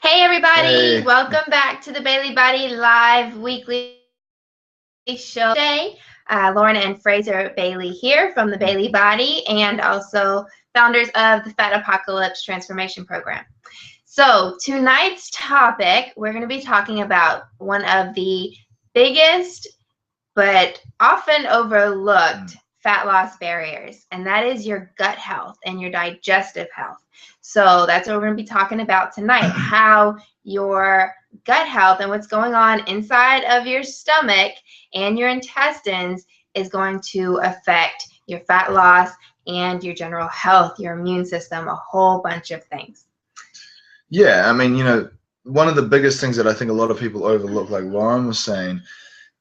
Hey everybody, Hey. welcome back to the Bailey Body Live weekly show today. Lauren and Fraser Bailey here from the Bailey Body and also founders of the Fat Apocalypse Transformation Program. So tonight's topic, we're going to be talking about one of the biggest but often overlooked fat loss barriers, and that is your gut health and your digestive health. So that's what we're going to be talking about tonight, how your gut health and what's going on inside of your stomach and your intestines is going to affect your fat loss and your general health, your immune system, a whole bunch of things. Yeah, I mean, one of the biggest things that I think a lot of people overlook, like Lauren was saying,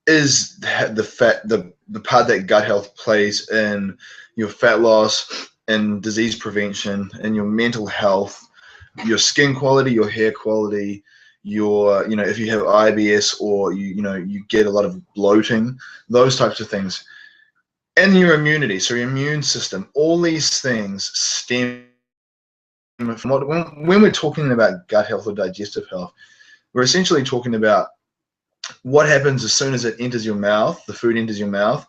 is the part that gut health plays in your fat loss and disease prevention and your mental health, your skin quality, your hair quality, your if you have IBS or you get a lot of bloating, those types of things, and your immunity, so your immune system, all these things stem from when we're talking about gut health or digestive health, we're essentially talking about what happens as soon as it enters your mouth, the food enters your mouth,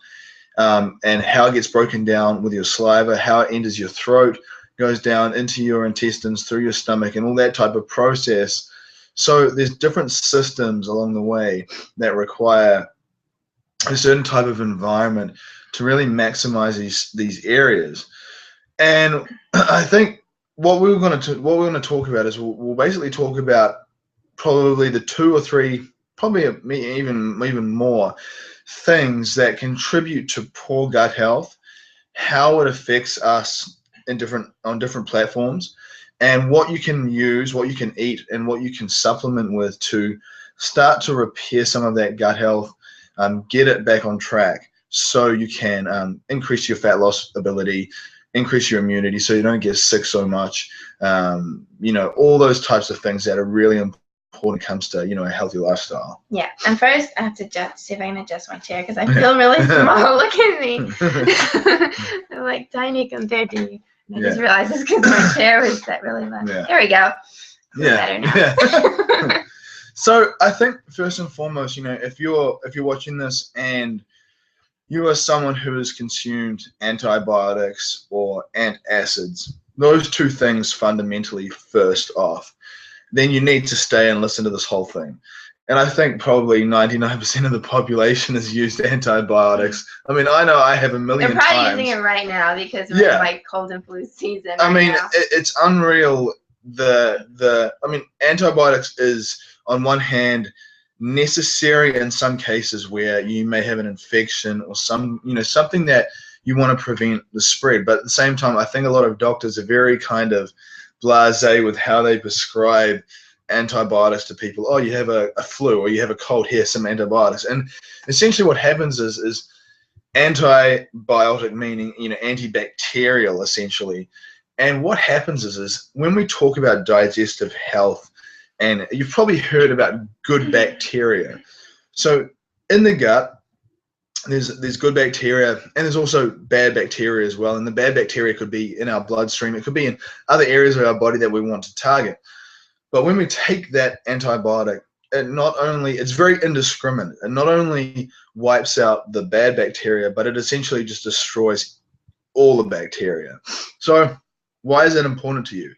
and how it gets broken down with your saliva, how it enters your throat, goes down into your intestines, through your stomach, and all that type of process. So there's different systems along the way that require a certain type of environment to really maximize these areas. And I think what we're going to talk about is we'll basically talk about probably the two or three, probably even more things that contribute to poor gut health, how it affects us on different platforms, and what you can use, what you can eat, and what you can supplement with to start to repair some of that gut health, get it back on track, so you can increase your fat loss ability, increase your immunity, so you don't get sick so much. All those types of things that are really important when it comes to a healthy lifestyle. Yeah, and first I have to see if I can adjust my chair because I feel really small. Look at me. I'm like tiny compared to you. I just realized it's because my chair was set really low. Yeah. There we go. Better now. Yeah. So I think first and foremost, if you're watching this and you are someone who has consumed antibiotics or antacids, those two things fundamentally first off, then you need to stay and listen to this whole thing. And I think probably 99% of the population has used antibiotics. I mean, I know I have a million times. They're probably using it right now because we're in like cold and flu season. I mean, it's unreal. Antibiotics is on one hand necessary in some cases where you may have an infection or something that you want to prevent the spread. But at the same time, I think a lot of doctors are very kind of blasé with how they prescribe antibiotics to people. Oh, you have a flu or you have a cold, here's some antibiotics. And essentially what happens is antibiotic, meaning antibacterial essentially. And what happens is when we talk about digestive health, and you've probably heard about good bacteria. So in the gut, there's good bacteria and there's also bad bacteria as well. And the bad bacteria could be in our bloodstream. It could be in other areas of our body that we want to target. But when we take that antibiotic, it's very indiscriminate. It not only wipes out the bad bacteria, but it essentially just destroys all the bacteria. So why is that important to you?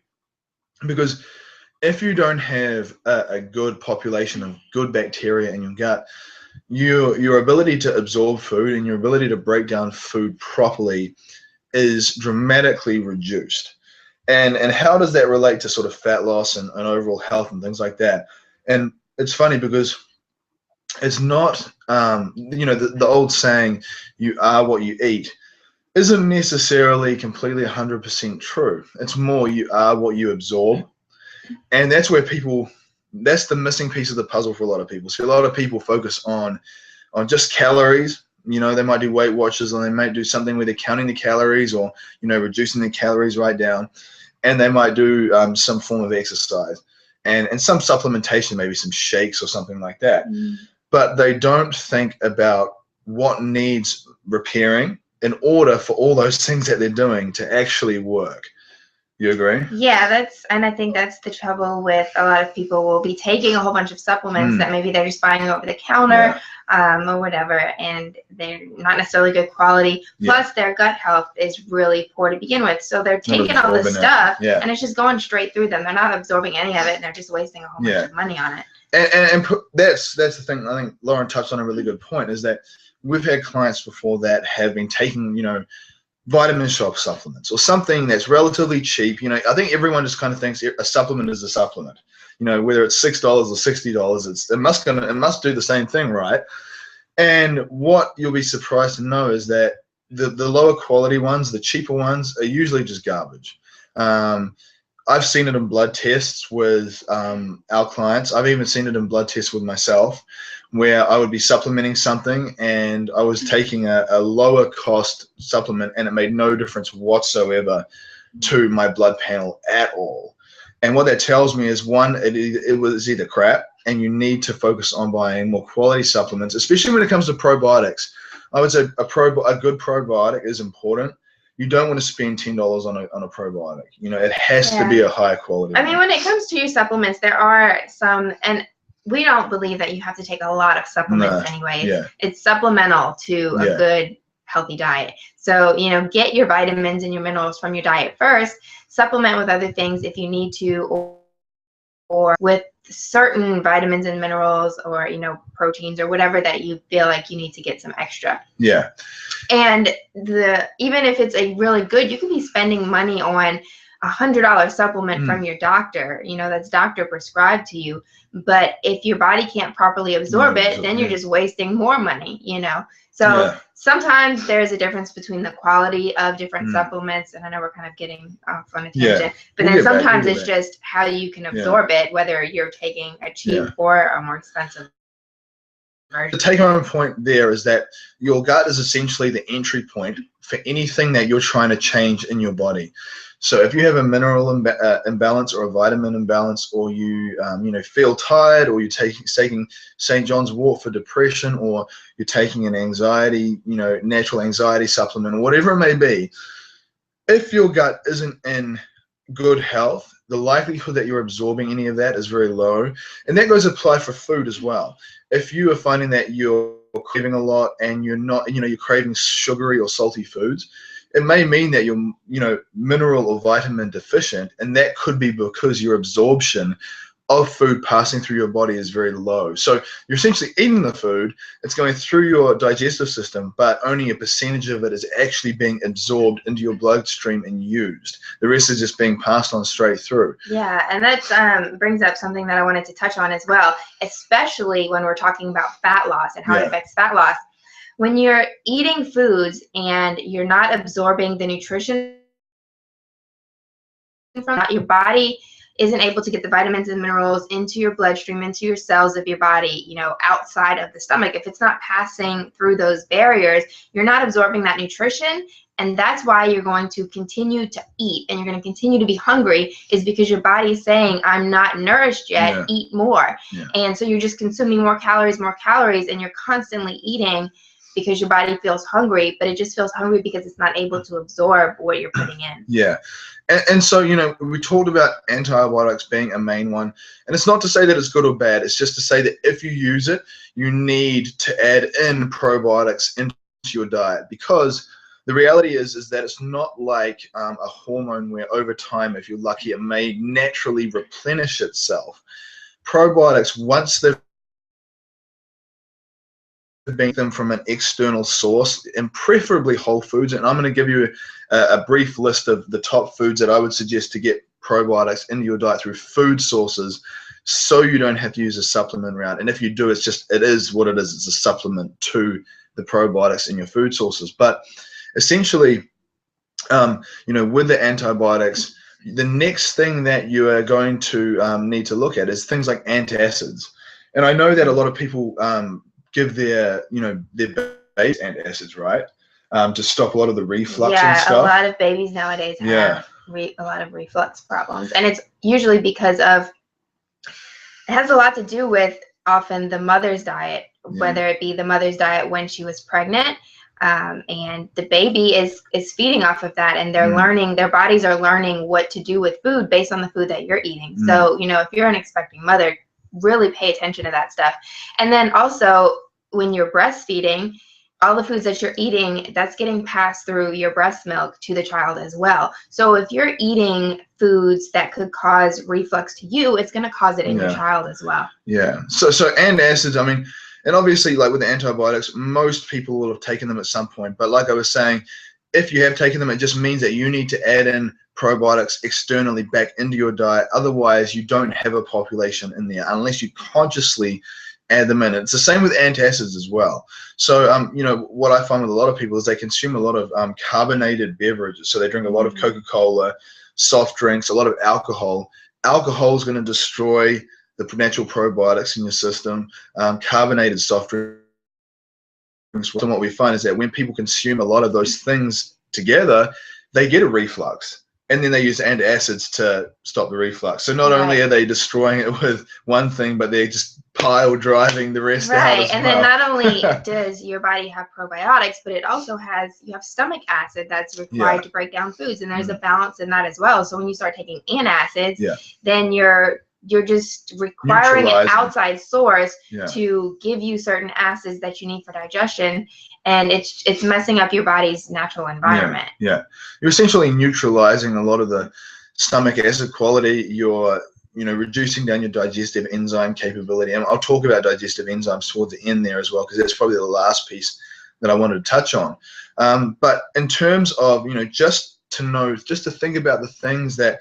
Because if you don't have a good population of good bacteria in your gut, your ability to absorb food and your ability to break down food properly is dramatically reduced. And how does that relate to sort of fat loss and overall health and things like that? And it's funny because it's not, the old saying, you are what you eat, isn't necessarily completely 100% true. It's more you are what you absorb. And that's where that's the missing piece of the puzzle for a lot of people. So a lot of people focus on just calories. They might do Weight Watchers, and they might do something where they're counting the calories or, reducing the calories right down. And they might do some form of exercise and some supplementation, maybe some shakes or something like that. But they don't think about what needs repairing in order for all those things that they're doing to actually work. You agree? Yeah, and I think that's the trouble with a lot of people will be taking a whole bunch of supplements that maybe they're just buying over the counter or whatever, and they're not necessarily good quality. Plus, their gut health is really poor to begin with, so they're taking all this stuff and it's just going straight through them. They're not absorbing any of it, and they're just wasting a whole bunch of money on it. And that's the thing. I think Lauren touched on a really good point, is that we've had clients before that have been taking, vitamin shop supplements or something that's relatively cheap. I think everyone just kind of thinks a supplement is a supplement. Whether it's $6 or $60, it must do the same thing, right? And what you'll be surprised to know is that the lower quality ones, the cheaper ones, are usually just garbage. I've seen it in blood tests with our clients. I've even seen it in blood tests with myself, where I would be supplementing something and I was taking a lower cost supplement and it made no difference whatsoever to my blood panel at all. And what that tells me is, one, it was either crap, and you need to focus on buying more quality supplements, especially when it comes to probiotics. I would say a good probiotic is important. You don't want to spend $10 on a probiotic. It has to be a high quality. I mean, when it comes to your supplements, there are some, and we don't believe that you have to take a lot of supplements anyway. It's supplemental to a good, healthy diet. So, get your vitamins and your minerals from your diet first. Supplement with other things if you need to, or with certain vitamins and minerals, or proteins or whatever that you feel like you need to get some extra. Yeah. And even if it's a really good, you can be spending money on $100 supplement from your doctor, that's doctor prescribed to you. But if your body can't properly absorb it, then you're just wasting more money, So sometimes there's a difference between the quality of different supplements. And I know we're kind of getting off on a tangent, but then sometimes it's just how you can absorb it, whether you're taking a cheap or a more expensive version. The take-home point there is that your gut is essentially the entry point for anything that you're trying to change in your body. So if you have a mineral imbalance or a vitamin imbalance, or you feel tired, or you're taking St. John's wort for depression, or you're taking an anxiety, natural anxiety supplement, or whatever it may be, if your gut isn't in good health, the likelihood that you're absorbing any of that is very low. And that goes apply for food as well. If you are finding that you're craving a lot and you're not, you're craving sugary or salty foods, it may mean that you're, mineral or vitamin deficient, and that could be because your absorption of food passing through your body is very low. So you're essentially eating the food, it's going through your digestive system, but only a percentage of it is actually being absorbed into your bloodstream and used. The rest is just being passed on straight through. Yeah, and that brings up something that I wanted to touch on as well, especially when we're talking about fat loss and how it affects fat loss. When you're eating foods and you're not absorbing the nutrition from that, your body isn't able to get the vitamins and minerals into your bloodstream, into your cells of your body, outside of the stomach. If it's not passing through those barriers, you're not absorbing that nutrition. And that's why you're going to continue to eat, and you're going to continue to be hungry, is because your body is saying, I'm not nourished yet, eat more. And so you're just consuming more calories, and you're constantly eating because your body feels hungry, but it just feels hungry because it's not able to absorb what you're putting in. Yeah. And so, we talked about antibiotics being a main one. And it's not to say that it's good or bad. It's just to say that if you use it, you need to add in probiotics into your diet, because the reality is that it's not like a hormone where over time, if you're lucky, it may naturally replenish itself. Probiotics, once they've them from an external source, and preferably whole foods. And I'm going to give you a brief list of the top foods that I would suggest to get probiotics into your diet through food sources, so you don't have to use a supplement route. And if you do, it is what it is. It's a supplement to the probiotics in your food sources. But essentially, with the antibiotics, the next thing that you are going to need to look at is things like antacids. And I know that a lot of people give their babies antacids, right? To stop a lot of the reflux and stuff. Yeah, a lot of babies nowadays have a lot of reflux problems. And it's usually because it has a lot to do with often the mother's diet, whether it be the mother's diet when she was pregnant, and the baby is feeding off of that, and they're learning, their bodies are learning what to do with food based on the food that you're eating. So, you know, if you're an expecting mother, really pay attention to that stuff. And then also when you're breastfeeding, all the foods that you're eating, that's getting passed through your breast milk to the child as well. So if you're eating foods that could cause reflux to you, it's going to cause it in your child as well. Yeah. So antacids, I mean, and obviously, like with the antibiotics, most people will have taken them at some point. But like I was saying, if you have taken them, it just means that you need to add in probiotics externally back into your diet. Otherwise, you don't have a population in there unless you consciously add them in. It's the same with antacids as well. So, you know, what I find with a lot of people is they consume a lot of carbonated beverages. So they drink a lot of Coca-Cola, soft drinks, a lot of alcohol. Alcohol is going to destroy the natural probiotics in your system. Carbonated soft drinks. And what we find is that when people consume a lot of those things together, they get a reflux. And then they use antacids to stop the reflux. So not only are they destroying it with one thing, but they're just pile driving the rest out as well. And then not only does your body have probiotics, but it also has, you have stomach acid that's required to break down foods. And there's a balance in that as well. So when you start taking antacids, then you're just requiring an outside source to give you certain acids that you need for digestion, and it's messing up your body's natural environment. You're essentially neutralizing a lot of the stomach acid quality. You're, you know, reducing down your digestive enzyme capability, and I'll talk about digestive enzymes towards the end there as well, because that's probably the last piece that I wanted to touch on. But in terms of, you know, just to think about the things that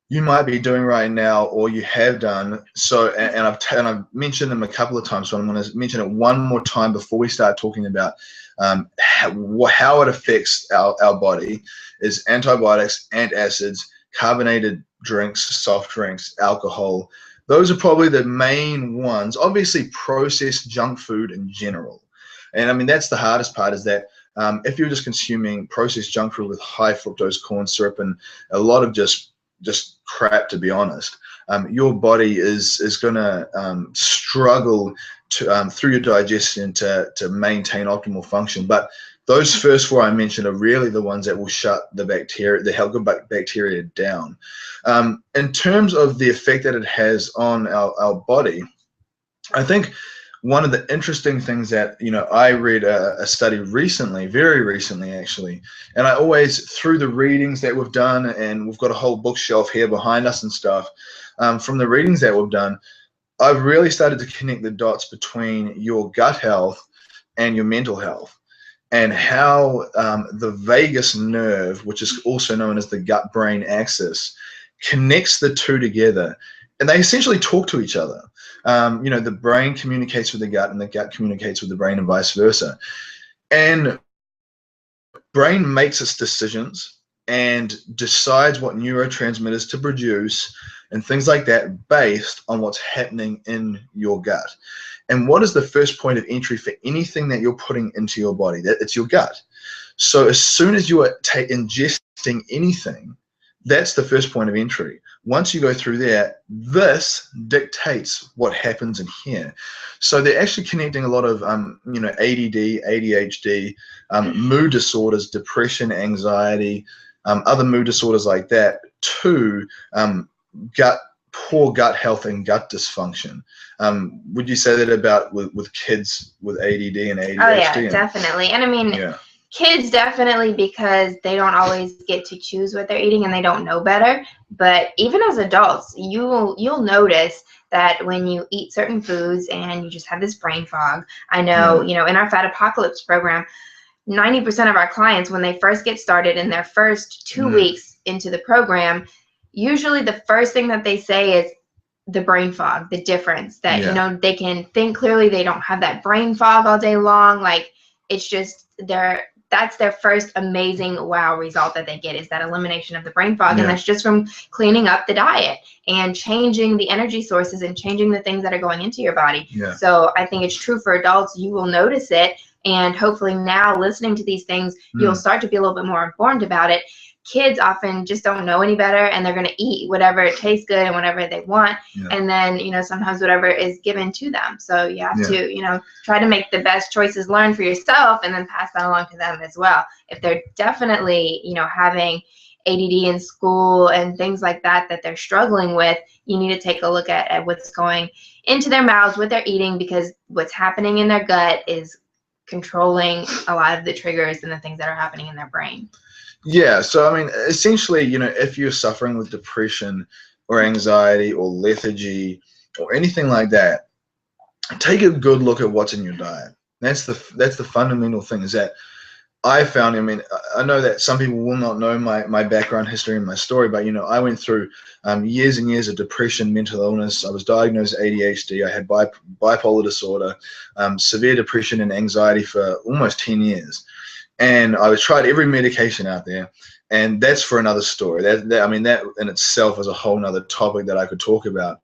you might be doing right now or you have done. So, and I've mentioned them a couple of times, so I'm going to mention it one more time before we start talking about how it affects our body. Is antibiotics, antacids, carbonated drinks, soft drinks, alcohol. Those are probably the main ones. Obviously, processed junk food in general. And I mean, that's the hardest part, is that if you're just consuming processed junk food with high fructose corn syrup and a lot of just crap, to be honest, your body is going to struggle to through your digestion to maintain optimal function. But those first four I mentioned are really the ones that will shut the bacteria, the healthy bacteria, down. In terms of the effect that it has on our body, I think one of the interesting things that, you know, I read a study recently, very recently actually, and I always, through the readings that we've done, and we've got a whole bookshelf here behind us and stuff, from the readings that we've done, I've really started to connect the dots between your gut health and your mental health, and how the vagus nerve, which is also known as the gut-brain axis, connects the two together, and they essentially talk to each other. You know, the brain communicates with the gut, and the gut communicates with the brain, and vice versa. And brain makes its decisions and decides what neurotransmitters to produce and things like that based on what's happening in your gut. And what is the first point of entry for anything that you're putting into your body? It's your gut. So as soon as you are ingesting anything, that's the first point of entry. Once you go through there, this dictates what happens in here. So they're actually connecting a lot of, you know, ADD, ADHD, mood disorders, depression, anxiety, other mood disorders like that, to poor gut health and gut dysfunction. Would you say that about with kids with ADD and ADHD? Oh yeah, definitely. And I mean, kids definitely, because they don't always get to choose what they're eating and they don't know better. But even as adults, you'll notice that when you eat certain foods and you just have this brain fog. I know, you know, in our Fat Apocalypse program, 90% of our clients, when they first get started in their first 2 weeks into the program, usually the first thing that they say is the brain fog, the difference that, you know, they can think clearly. They don't have that brain fog all day long. Like, it's just that's their first amazing wow result that they get, is that elimination of the brain fog. And that's just from cleaning up the diet and changing the energy sources and changing the things that are going into your body. So I think it's true for adults. You will notice it. And hopefully now, listening to these things, you'll start to be a little bit more informed about it. kids often just don't know any better, and they're going to eat whatever tastes good and whatever they want. Yeah. And then, you know, sometimes whatever is given to them. So you have to, you know, try to make the best choices, learn for yourself, and then pass that along to them as well. If they're definitely, you know, having ADD in school and things like that that they're struggling with, you need to take a look at what's going into their mouths, what they're eating, because what's happening in their gut is controlling a lot of the triggers and the things that are happening in their brain. Yeah, so I mean, essentially, you know, if you're suffering with depression or anxiety or lethargy or anything like that, take a good look at what's in your diet. That's the fundamental thing, is that I found, I mean, I know that some people will not know my background history and my story, but, you know, I went through years and years of depression, mental illness. I was diagnosed with ADHD. I had bipolar disorder, severe depression and anxiety for almost 10 years. And I tried every medication out there, and that's for another story. I mean, that in itself is a whole nother topic that I could talk about.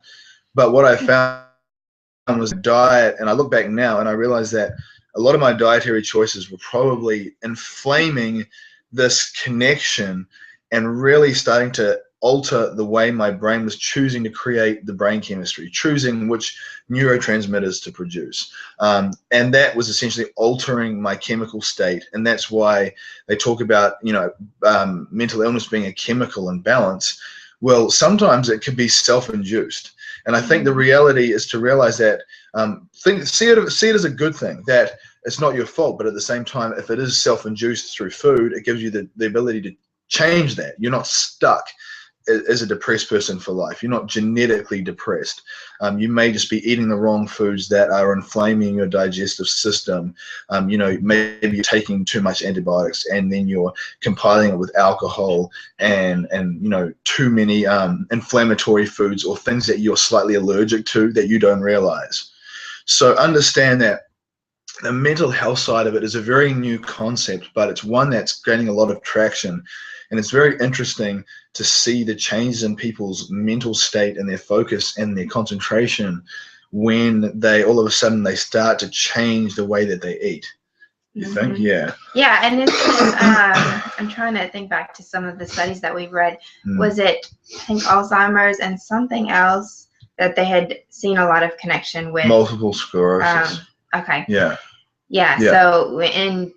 But what I found was diet, and I look back now and I realized that a lot of my dietary choices were probably inflaming this connection and really starting to alter the way my brain was choosing to create the brain chemistry, choosing which neurotransmitters to produce. And that was essentially altering my chemical state. And that's why they talk about, you know, mental illness being a chemical imbalance. Well, sometimes it can be self-induced. And I think the reality is to realize that, see it as a good thing, that it's not your fault, but at the same time, if it is self-induced through food, it gives you the ability to change that. You're not stuck as a depressed person for life. You're not genetically depressed. You may just be eating the wrong foods that are inflaming your digestive system. You know, maybe you're taking too much antibiotics, and then you're compiling it with alcohol and you know, too many inflammatory foods or things that you're slightly allergic to that you don't realize. So understand that the mental health side of it is a very new concept, but it's one that's gaining a lot of traction. And it's very interesting to see the changes in people's mental state and their focus and their concentration when they all of a sudden they start to change the way that they eat. You think? Yeah. Yeah, and it's I'm trying to think back to some of the studies that we've read. Was it, I think, Alzheimer's and something else that they had seen a lot of connection with? Multiple sclerosis. Okay. Yeah. Yeah. So in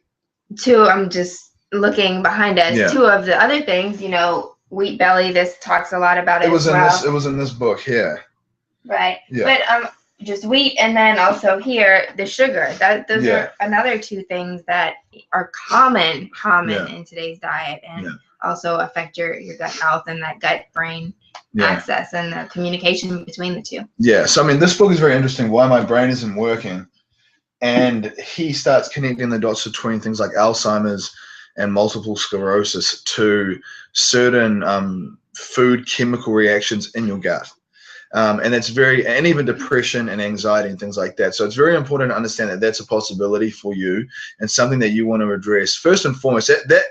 I'm just looking behind us. Yeah. Two of the other things, you know, wheat belly. This talks a lot about it. It was in this book here. Right. Yeah. But just wheat, and then also here the sugar. Those are another two things that are common in today's diet, and also affect your gut health and that gut brain access and the communication between the two. Yeah. So I mean, this book is very interesting. Why my brain isn't working, and he starts connecting the dots between things like Alzheimer's and multiple sclerosis to certain food chemical reactions in your gut. And and even depression and anxiety and things like that. So it's very important to understand that that's a possibility for you and something that you want to address. First and foremost, that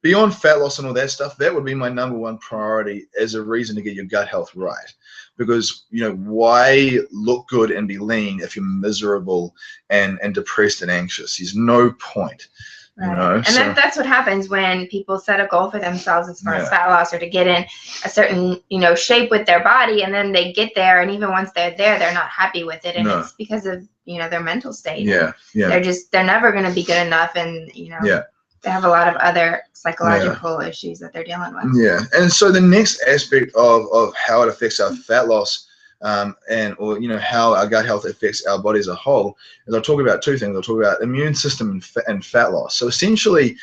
beyond fat loss and all that stuff, that would be my #1 priority as a reason to get your gut health right. Because, you know, why look good and be lean if you're miserable and depressed and anxious? There's no point. Right. You know, and that's what happens when people set a goal for themselves as far as fat loss, or to get in a certain, you know, shape with their body, and then they get there, and even once they're there, they're not happy with it, and it's because of, you know, their mental state. They're never going to be good enough, and, you know, they have a lot of other psychological issues that they're dealing with. Yeah, and so the next aspect of how it affects our fat loss, or you know, how our gut health affects our body as a whole, is I'll talk about two things. I'll talk about immune system and fat loss. So essentially,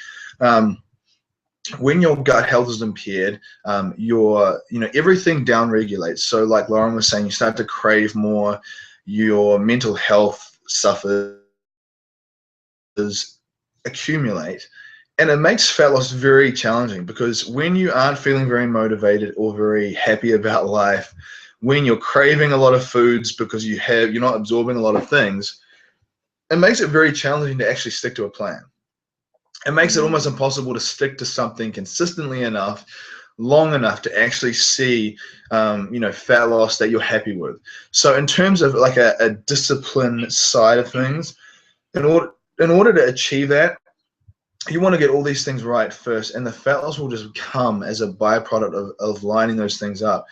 when your gut health is impaired, everything down regulates. So like Lauren was saying, you start to crave more, your mental health suffers, accumulate. And it makes fat loss very challenging, because when you aren't feeling very motivated or very happy about life, when you're craving a lot of foods because you're not absorbing a lot of things, it makes it very challenging to actually stick to a plan. It makes it almost impossible to stick to something consistently enough, long enough to actually see, fat loss that you're happy with. So in terms of like a discipline side of things, in order to achieve that, you want to get all these things right first, and the fat loss will just come as a byproduct of lining those things up.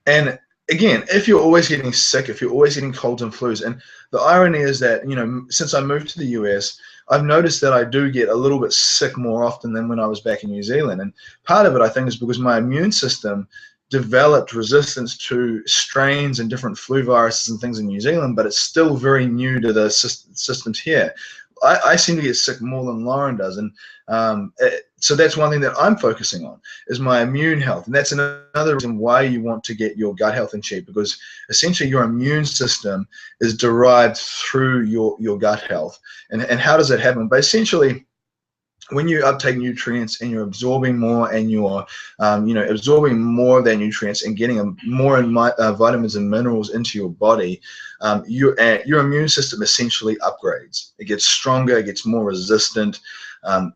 And again, if you're always getting sick, if you're always getting colds and flus, and the irony is that, since I moved to the US, I've noticed that I do get a little bit sick more often than when I was back in New Zealand. And part of it, I think, is because my immune system developed resistance to strains and different flu viruses and things in New Zealand, but it's still very new to the systems here. I seem to get sick more than Lauren does, and so that's one thing that I'm focusing on is my immune health, and that's another reason why you want to get your gut health in check, because essentially your immune system is derived through your gut health. And how does that happen? But essentially, when you uptake nutrients and you're absorbing more, and you're absorbing more of their nutrients and getting more vitamins and minerals into your body, your immune system essentially upgrades. It gets stronger, it gets more resistant,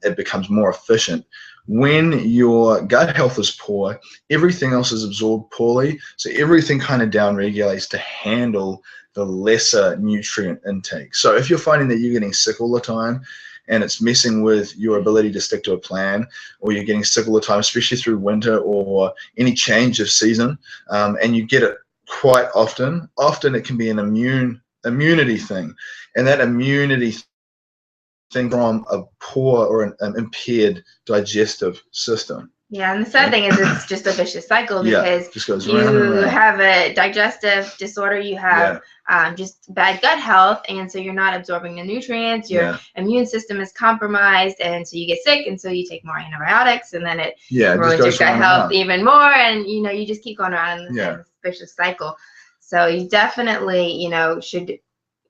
it becomes more efficient. When your gut health is poor, everything else is absorbed poorly, so everything kind of down regulates to handle the lesser nutrient intake. So if you're finding that you're getting sick all the time, and it's messing with your ability to stick to a plan, or you're getting sick all the time, especially through winter or any change of season, and you get it quite often it can be an immunity thing, and that immunity thing from a poor or an impaired digestive system. Yeah, and the sad thing is it's just a vicious cycle, because just goes you round and round. have a digestive disorder, you have just bad gut health, and so you're not absorbing the nutrients, your immune system is compromised, and so you get sick, and so you take more antibiotics, and then it ruins your gut health even more, and you just keep going around in this vicious cycle. So you definitely should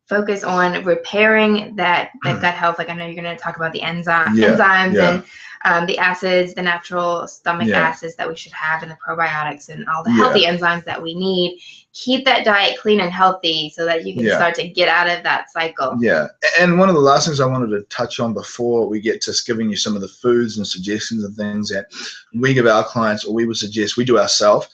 focus on repairing that gut health. Like, I know you're going to talk about the enzymes and the acids, the natural stomach acids that we should have, and the probiotics and all the healthy enzymes that we need. Keep that diet clean and healthy so that you can start to get out of that cycle. Yeah, and one of the last things I wanted to touch on before we get to giving you some of the foods and suggestions and things that we give our clients, or we would suggest we do ourselves,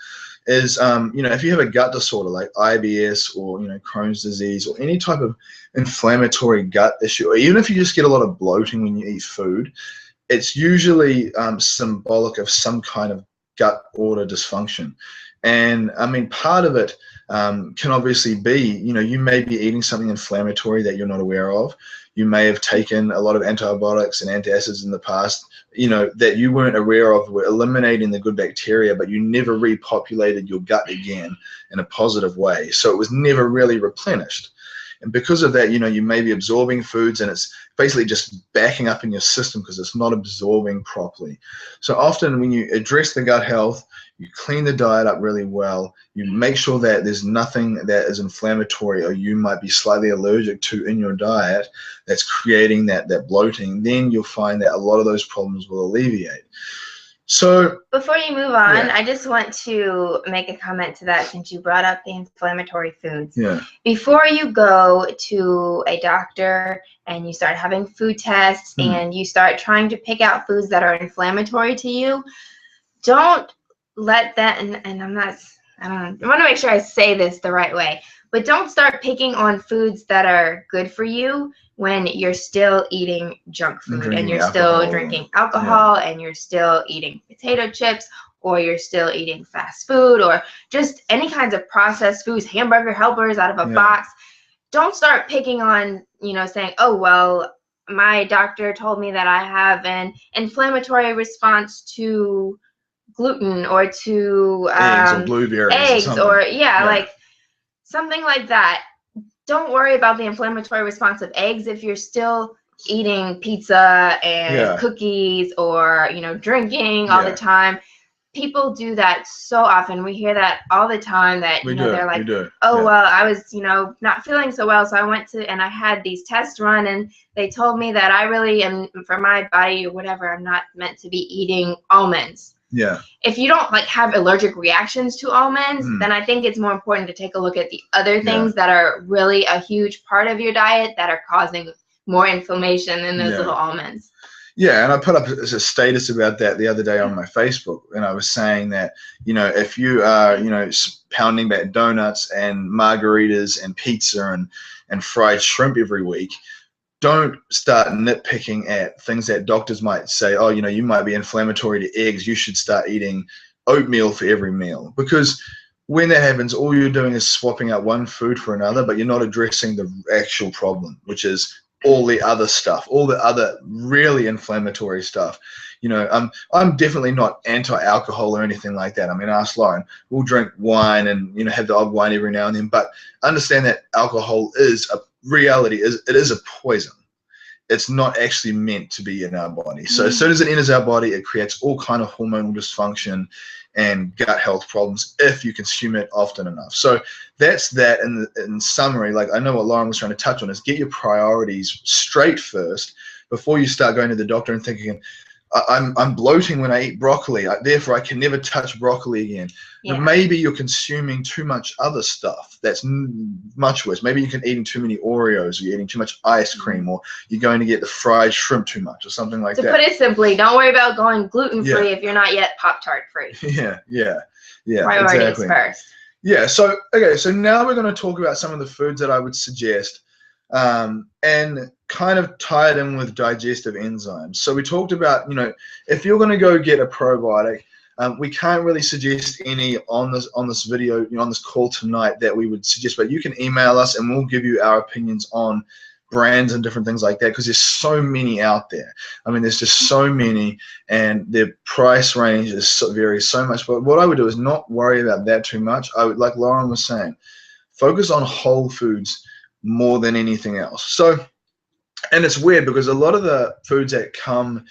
is if you have a gut disorder like IBS or Crohn's disease or any type of inflammatory gut issue, or even if you just get a lot of bloating when you eat food, it's usually symbolic of some kind of gut order dysfunction. And I mean, part of it can obviously be, you may be eating something inflammatory that you're not aware of. You may have taken a lot of antibiotics and antacids in the past, that you weren't aware of, were eliminating the good bacteria, but you never repopulated your gut again in a positive way. So it was never really replenished. And because of that, you may be absorbing foods, and it's basically just backing up in your system because it's not absorbing properly. So often when you address the gut health, you clean the diet up really well, you make sure that there's nothing that is inflammatory or you might be slightly allergic to in your diet that's creating that bloating, then you'll find that a lot of those problems will alleviate. So before you move on, I just want to make a comment to that, since you brought up the inflammatory foods. Before you go to a doctor and you start having food tests and you start trying to pick out foods that are inflammatory to you, don't let that, and I want to make sure I say this the right way, but don't start picking on foods that are good for you when you're still eating junk food and you're still drinking alcohol and you're still eating potato chips, or you're still eating fast food, or just any kinds of processed foods, hamburger helpers out of a box. Don't start picking on, saying, oh, well, my doctor told me that I have an inflammatory response to gluten or to eggs or blueberries or like something like that. Don't worry about the inflammatory response of eggs if you're still eating pizza and cookies, or drinking all the time. People do that so often. We hear that all the time, that they're like, oh well, I was not feeling so well, so I went to and I had these tests run, and they told me that I really am, for my body or whatever, I'm not meant to be eating almonds. If you don't have allergic reactions to almonds, then I think it's more important to take a look at the other things that are really a huge part of your diet that are causing more inflammation than those little almonds. Yeah, and I put up a status about that the other day on my Facebook, and I was saying that, if you are, pounding back donuts and margaritas and pizza and fried shrimp every week, don't start nitpicking at things that doctors might say, oh, you might be inflammatory to eggs, you should start eating oatmeal for every meal. Because when that happens, all you're doing is swapping out one food for another, but you're not addressing the actual problem, which is all the other stuff, all the other really inflammatory stuff. I'm definitely not anti-alcohol or anything like that. I mean, ask Lauren. We'll drink wine and have the odd wine every now and then, but understand that alcohol is a reality. It is a poison. It's not actually meant to be in our body. So as soon as it enters our body, it creates all kind of hormonal dysfunction and gut health problems if you consume it often enough. So that's that in summary. Like, I know what Lauren was trying to touch on is get your priorities straight first before you start going to the doctor and thinking, I'm bloating when I eat broccoli, therefore I can never touch broccoli again. Yeah. Now, maybe you're consuming too much other stuff that's much worse. Maybe you're eating too many Oreos, or you're eating too much ice cream, or you're going to get the fried shrimp too much, or something like that. To put it simply, don't worry about going gluten-free if you're not yet Pop-Tart free. Yeah, Priorities exactly. first. Yeah, so now we're going to talk about some of the foods that I would suggest and kind of tie it in with digestive enzymes. So we talked about, if you're going to go get a probiotic, we can't really suggest any on this video, on this call tonight that we would suggest, but you can email us and we'll give you our opinions on brands and different things like that, because there's so many out there. I mean, there's just so many, and their price range varies so much. But what I would do is not worry about that too much. I would, like Lauren was saying, focus on whole foods more than anything else. So, and it's weird because a lot of the foods that come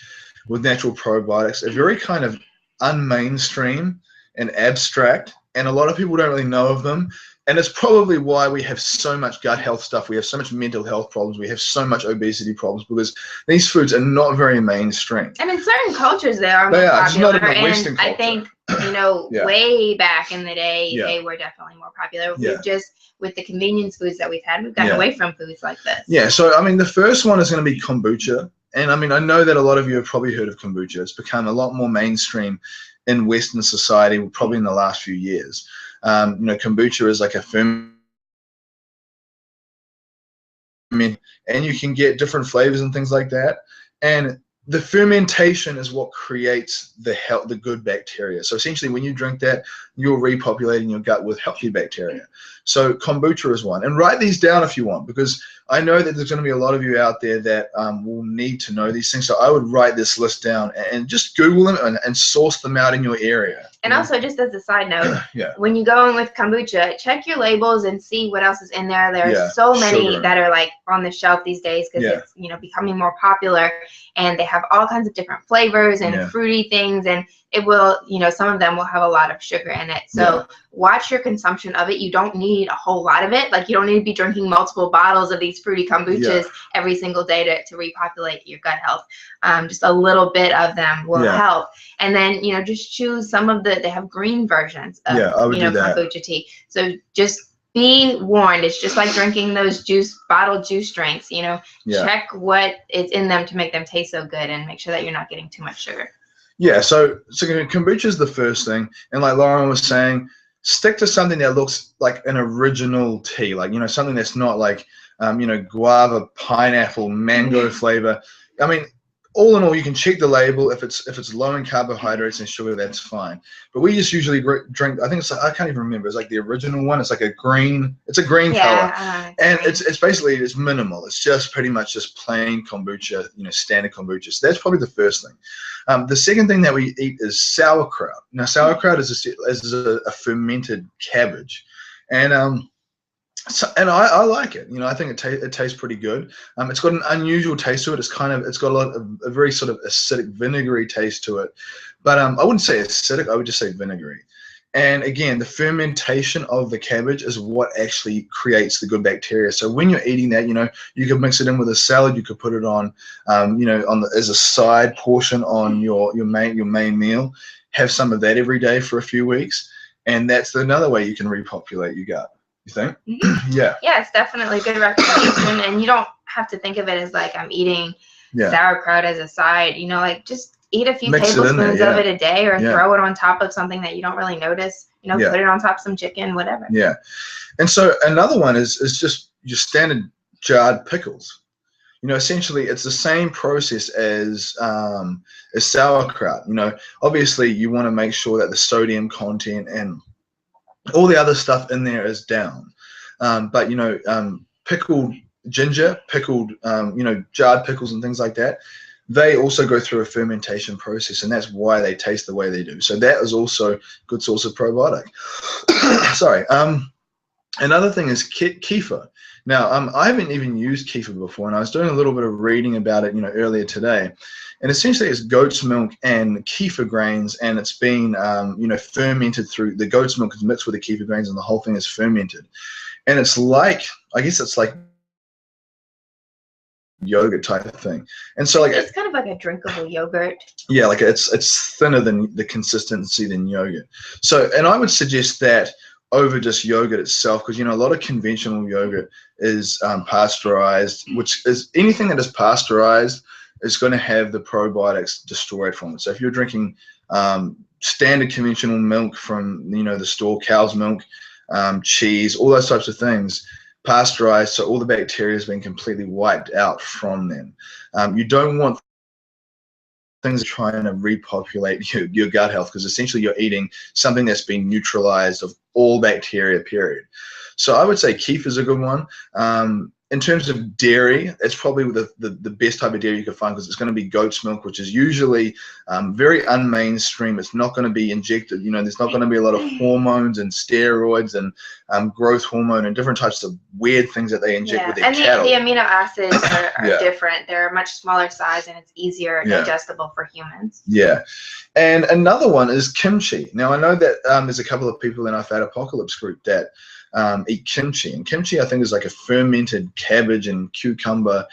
with natural probiotics are very kind of unmainstream and abstract, and a lot of people don't really know of them. And it's probably why we have so much gut health stuff. We have so much mental health problems. We have so much obesity problems because these foods are not very mainstream. And in certain cultures, they are They more are. popular. It's not in the Western I culture. think, Yeah. way back in the day, Yeah. they were definitely more popular. Yeah. We've just, with the convenience foods that we've had, we've gotten away from foods like this. Yeah, so I mean, the first one is going to be kombucha. And I mean, I know that a lot of you have probably heard of kombucha. It's become a lot more mainstream in Western society, probably in the last few years. Kombucha is like a ferment, and you can get different flavors and things like that. And the fermentation is what creates the good bacteria. So essentially, when you drink that, you're repopulating your gut with healthy bacteria. So kombucha is one. And write these down if you want, because I know that there's going to be a lot of you out there that will need to know these things. So I would write this list down and just Google them and source them out in your area. And also, just as a side note, Yeah. when you go in with kombucha, check your labels and see what else is in there. There's so many sugar. that are like on the shelf these days because it's becoming more popular, and they have all kinds of different flavors and fruity things, and it will, some of them will have a lot of sugar in it. So watch your consumption of it. You don't need a whole lot of it. Like, you don't need to be drinking multiple bottles of these fruity kombuchas every single day to repopulate your gut health. Just a little bit of them will help. And then, just choose some of they have green versions of, kombucha tea. So just be warned. It's just like drinking those bottled juice drinks, check what is in them to make them taste so good, and make sure that you're not getting too much sugar. Yeah, so kombucha is the first thing, and like Lauren was saying, stick to something that looks like an original tea, like something that's not like guava, pineapple, mango flavor. I mean, all in all, you can check the label. If it's low in carbohydrates and sugar, that's fine. But we just usually drink. I think I can't even remember. It's like the original one. It's like a green. It's a green color, and it's basically minimal. It's just pretty much just plain kombucha, standard kombucha. So that's probably the first thing. The second thing that we eat is sauerkraut. Now, sauerkraut is a fermented cabbage, and I like it. I think it tastes pretty good. It's got an unusual taste to it. It's got a very sort of acidic, vinegary taste to it. But I wouldn't say acidic. I would just say vinegary. And again, the fermentation of the cabbage is what actually creates the good bacteria. So when you're eating that, you could mix it in with a salad. You could put it on, as a side portion on your main meal. Have some of that every day for a few weeks, and that's another way you can repopulate your gut. You think? Mm-hmm. Yeah, it's definitely a good recommendation. And you don't have to think of it as like I'm eating sauerkraut as a side. Just eat a few tablespoons of it a day, or throw it on top of something that you don't really notice. Put it on top of some chicken, whatever. Yeah. And so another one is just your standard jarred pickles. You know, essentially, it's the same process as sauerkraut. You know, obviously, you want to make sure that the sodium content and all the other stuff in there is down. But you know, pickled ginger, pickled, you know, jarred pickles and things like that, they also go through a fermentation process, and that's why they taste the way they do. So that is also a good source of probiotic. Sorry. Another thing is kefir. Now, I haven't even used kefir before, and I was doing a little bit of reading about it, you know, earlier today. And essentially, it's goat's milk and kefir grains, and it's been, you know, fermented through. The goat's milk is mixed with the kefir grains, and the whole thing is fermented. And it's like, I guess it's like yogurt type of thing. And so, like, it's kind of like a drinkable yogurt. Yeah, like it's thinner than the consistency than yogurt. So, and I would suggest that over just yogurt itself, because you know a lot of conventional yogurt is pasteurized, which is anything that is pasteurized is going to have the probiotics destroyed from it. So if you're drinking standard conventional milk from, you know, the store, cow's milk, cheese, all those types of things, pasteurized, so all the bacteria has been completely wiped out from them. You don't want things trying to repopulate your gut health, because essentially you're eating something that's been neutralized of all bacteria, period. So I would say kefir is a good one. In terms of dairy, it's probably the best type of dairy you can find, because it's going to be goat's milk, which is usually very unmainstream. It's not going to be injected. You know, there's not going to be a lot of hormones and steroids and growth hormone and different types of weird things that they inject with their cattle. And the amino acids are different. They're a much smaller size, and it's easier digestible for humans. Yeah. And another one is kimchi. Now, I know that there's a couple of people in our Fat Apocalypse group that eat kimchi, and kimchi I think is like a fermented cabbage and cucumber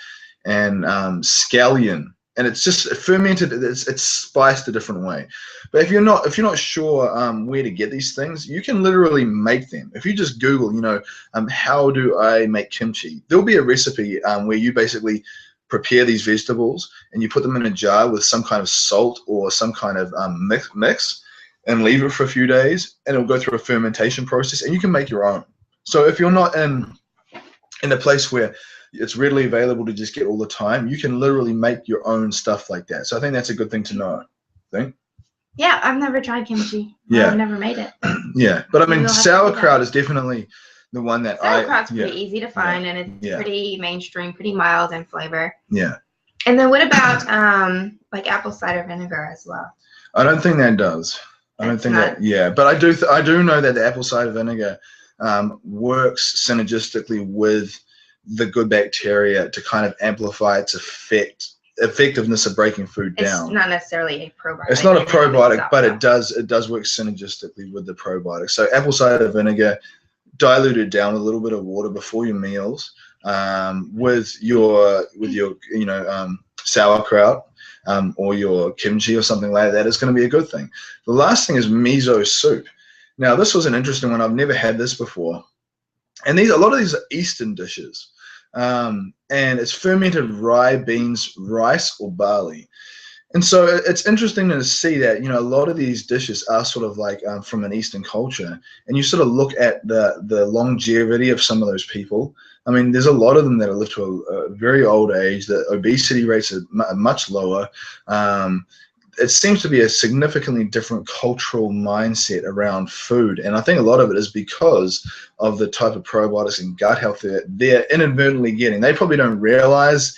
and scallion, and it's just fermented. It's spiced a different way. But if you're not sure where to get these things, you can literally make them. If you just Google, you know, how do I make kimchi, there'll be a recipe where you basically prepare these vegetables and you put them in a jar with some kind of salt or some kind of mix and leave it for a few days, and it'll go through a fermentation process, and you can make your own. So if you're not in a place where it's readily available to just get all the time, you can literally make your own stuff like that. So I think that's a good thing to know. Yeah, I've never tried kimchi. Yeah. I've never made it. Yeah, but I mean, sauerkraut is definitely the one that sauerkraut's pretty easy to find, and it's pretty mainstream, pretty mild in flavor. Yeah. And then what about like apple cider vinegar as well? I don't think that does. I don't think that. Yeah, but I do know that the apple cider vinegar works synergistically with the good bacteria to kind of amplify its effectiveness of breaking food down. It's not necessarily a probiotic. It's not a probiotic, but it does work synergistically with the probiotic. So apple cider vinegar, diluted down with a little bit of water before your meals, with your you know sauerkraut. Or your kimchi or something like that is going to be a good thing. The last thing is miso soup. Now, this was an interesting one. I've never had this before. And a lot of these are Eastern dishes. And it's fermented rye, beans, rice, or barley. And so it's interesting to see that, you know, a lot of these dishes are sort of like from an Eastern culture. And you sort of look at the longevity of some of those people. I mean, there's a lot of them that have lived to a very old age. The obesity rates are much lower. It seems to be a significantly different cultural mindset around food. And I think a lot of it is because of the type of probiotics and gut health that they're inadvertently getting. They probably don't realize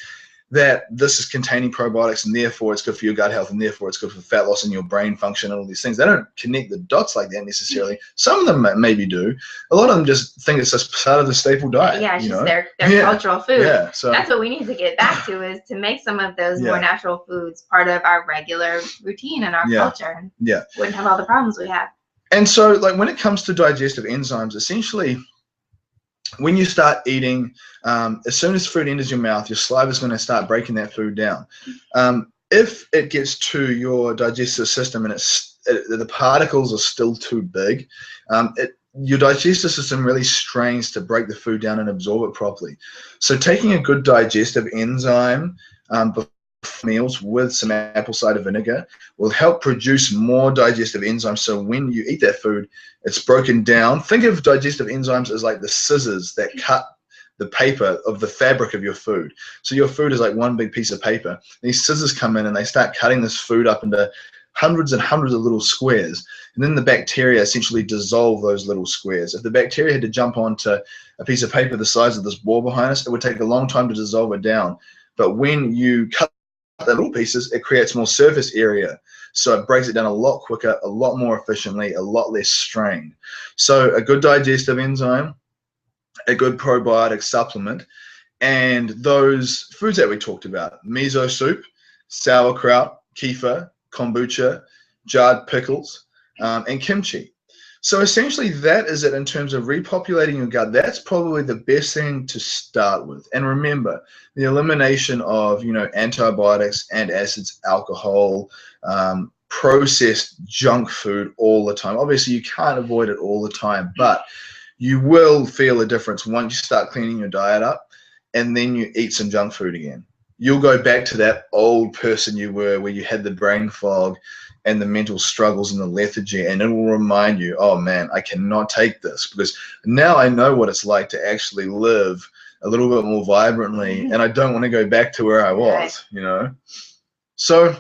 that this is containing probiotics, and therefore it's good for your gut health, and therefore it's good for fat loss and your brain function and all these things. They don't connect the dots like that necessarily. Some of them maybe do. A lot of them just think it's just part of the staple diet. Yeah, it's just their cultural food. Yeah, so that's what we need to get back to, is to make some of those more natural foods part of our regular routine and our culture. Yeah. Wouldn't have all the problems we have. And so, like, when it comes to digestive enzymes, essentially, when you start eating, as soon as food enters your mouth, your saliva is going to start breaking that food down. If it gets to your digestive system and the particles are still too big, your digestive system really strains to break the food down and absorb it properly. So taking a good digestive enzyme before meals with some apple cider vinegar will help produce more digestive enzymes. So when you eat that food, it's broken down. Think of digestive enzymes as like the scissors that cut the paper of the fabric of your food. So your food is like one big piece of paper. These scissors come in and they start cutting this food up into hundreds and hundreds of little squares, and then the bacteria essentially dissolve those little squares. If the bacteria had to jump onto a piece of paper the size of this ball behind us, it would take a long time to dissolve it down. But when you cut the little pieces, it creates more surface area, so it breaks it down a lot quicker, a lot more efficiently, a lot less strain. So a good digestive enzyme, a good probiotic supplement, and those foods that we talked about: miso soup, sauerkraut, kefir, kombucha, jarred pickles, and kimchi. So essentially that is it in terms of repopulating your gut. That's probably the best thing to start with. And remember, the elimination of, antibiotics, antacids, alcohol, processed junk food all the time. Obviously you can't avoid it all the time, but you will feel a difference once you start cleaning your diet up and then you eat some junk food again. You'll go back to that old person you were, where you had the brain fog and the mental struggles and the lethargy, and it will remind you, oh man, I cannot take this, because now I know what it's like to actually live a little bit more vibrantly, and I don't want to go back to where I was, So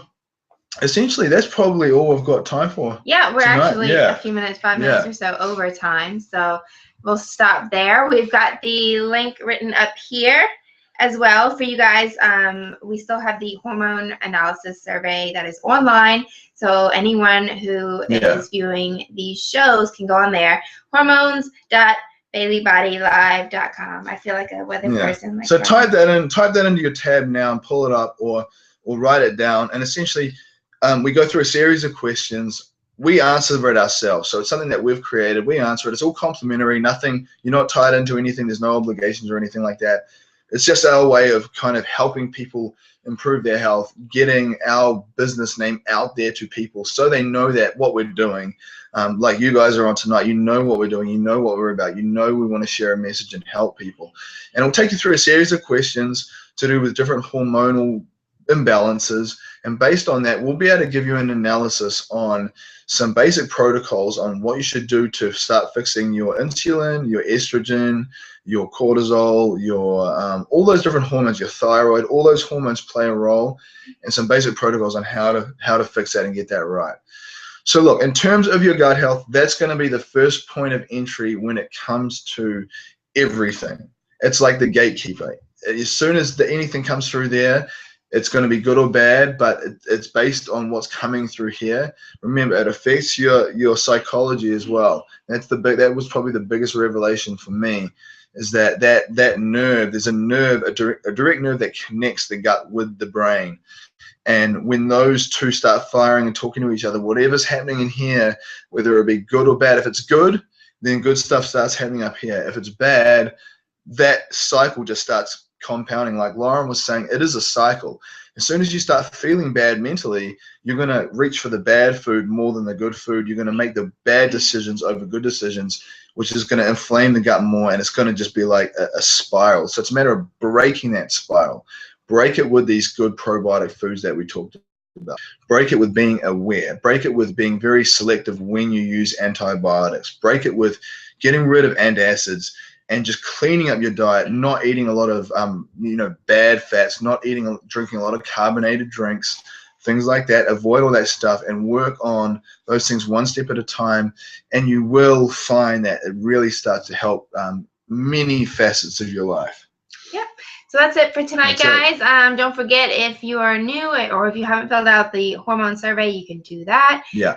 essentially that's probably all we've got time for. Yeah, we're tonight. Actually a few minutes, 5 minutes or so over time, so we'll stop there. We've got the link written up here as well for you guys. We still have the hormone analysis survey that is online, so anyone who is viewing these shows can go on there, hormones.baileybodylive.com. I feel like a weather person. So type that into your tab now and pull it up, or write it down, and essentially we go through a series of questions. We answer it ourselves, so it's something that we've created. We answer it. It's all complimentary. Nothing, you're not tied into anything. There's no obligations or anything like that. It's just our way of kind of helping people improve their health, getting our business name out there to people so they know that what we're doing, like you guys are on tonight, you know what we're doing, you know what we're about, you know we want to share a message and help people. And it'll take you through a series of questions to do with different hormonal imbalances, and based on that we'll be able to give you an analysis on some basic protocols on what you should do to start fixing your insulin, your estrogen, your cortisol, your all those different hormones, your thyroid. All those hormones play a role, and some basic protocols on how to fix that and get that right. So look, in terms of your gut health, that's going to be the first point of entry when it comes to everything. It's like the gatekeeper. As soon as anything comes through there, it's going to be good or bad, but it's based on what's coming through here. Remember, it affects your psychology as well. That was probably the biggest revelation for me, is that nerve, there's a direct nerve that connects the gut with the brain. And when those two start firing and talking to each other, whatever's happening in here, whether it be good or bad, if it's good, then good stuff starts happening up here. If it's bad, that cycle just starts compounding. Like Lauren was saying, it is a cycle. As soon as you start feeling bad mentally, you're going to reach for the bad food more than the good food. You're going to make the bad decisions over good decisions, which is going to inflame the gut more, and it's going to just be like a spiral. So it's a matter of breaking that spiral. Break it with these good probiotic foods that we talked about. Break it with being aware. Break it with being very selective when you use antibiotics. Break it with getting rid of antacids and just cleaning up your diet, not eating a lot of bad fats, drinking a lot of carbonated drinks, things like that. Avoid all that stuff and work on those things one step at a time, and you will find that it really starts to help many facets of your life. Yep. So that's it for tonight, guys. Don't forget, if you are new or if you haven't filled out the hormone survey, you can do that. Yeah.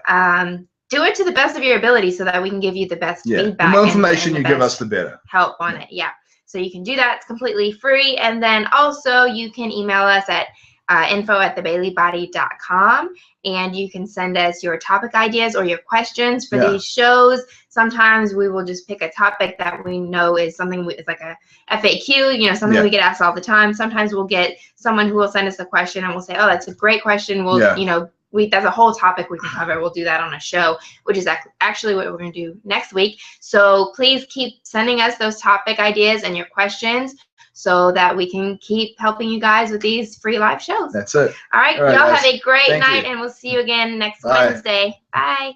Do it to the best of your ability so that we can give you the best feedback. The more information you give us, the better. Help on it. Yeah. So you can do that. It's completely free. And then also you can email us at info@thebaileyBody.com, and you can send us your topic ideas or your questions for these shows. Sometimes we will just pick a topic that we know is something, it's like a FAQ, something we get asked all the time. Sometimes we'll get someone who will send us a question and we'll say, oh, that's a great question. We'll, that's a whole topic we can cover. We'll do that on a show, which is actually what we're going to do next week. So please keep sending us those topic ideas and your questions so that we can keep helping you guys with these free live shows. That's it. All right. Y'all have a great night, and we'll see you again next Wednesday. Bye.